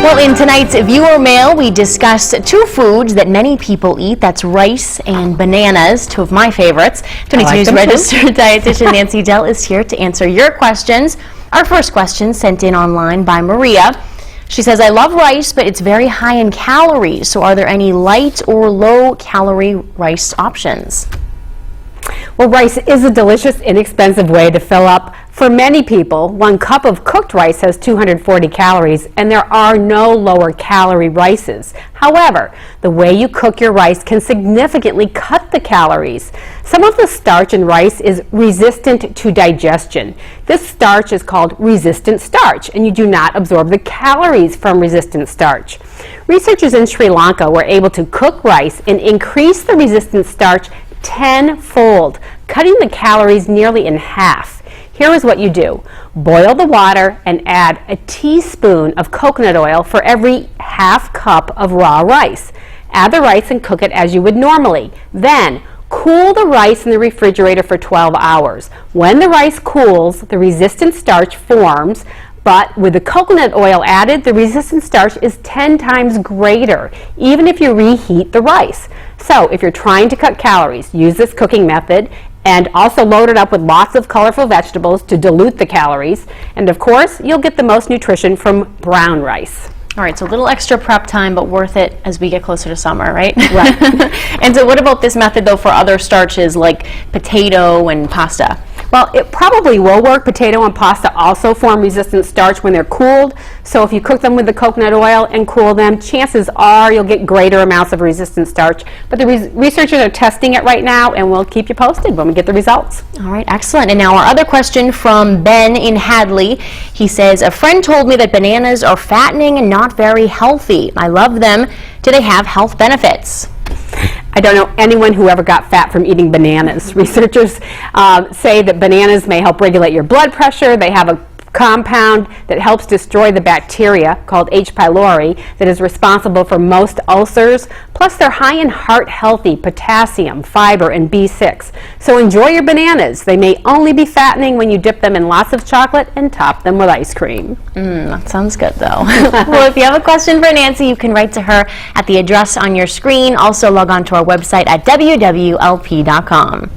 Well, in tonight's viewer mail, we discussed two foods that many people eat. That's rice and bananas, two of my favorites. 22 News registered dietitian Nancy Dell is here to answer your questions. Our first question sent in online by Maria. She says, I love rice, but it's very high in calories. So are there any light or low calorie rice options? Well, rice is a delicious, inexpensive way to fill up. For many people, 1 cup of cooked rice has 240 calories, and there are no lower calorie rices. However, the way you cook your rice can significantly cut the calories. Some of the starch in rice is resistant to digestion. This starch is called resistant starch, and you do not absorb the calories from resistant starch. Researchers in Sri Lanka were able to cook rice and increase the resistant starch tenfold, cutting the calories nearly in half. Here is what you do. Boil the water and add a teaspoon of coconut oil for every half cup of raw rice. Add the rice and cook it as you would normally. Then, cool the rice in the refrigerator for 12 hours. When the rice cools, the resistant starch forms, but with the coconut oil added, the resistant starch is 10 times greater, even if you reheat the rice. So if you're trying to cut calories, use this cooking method, and also load it up with lots of colorful vegetables to dilute the calories. And of course, you'll get the most nutrition from brown rice. All right, so a little extra prep time, but worth it as we get closer to summer, right? Right. And so what about this method, though, for other starches like potato and pasta? Well, it probably will work. Potato and pasta also form resistant starch when they're cooled. So if you cook them with the coconut oil and cool them, chances are you'll get greater amounts of resistant starch. But the researchers are testing it right now, and we'll keep you posted when we get the results. All right, excellent. And now our other question from Ben in Hadley. He says, a friend told me that bananas are fattening and not very healthy. I love them. Do they have health benefits? I don't know anyone who ever got fat from eating bananas. Researchers say that bananas may help regulate your blood pressure. They have a compound that helps destroy the bacteria called H. pylori that is responsible for most ulcers. Plus, they're high in heart-healthy potassium, fiber, and B6. So enjoy your bananas. They may only be fattening when you dip them in lots of chocolate and top them with ice cream. That sounds good, though. Well, if you have a question for Nancy, you can write to her at the address on your screen. Also, log on to our website at wwlp.com.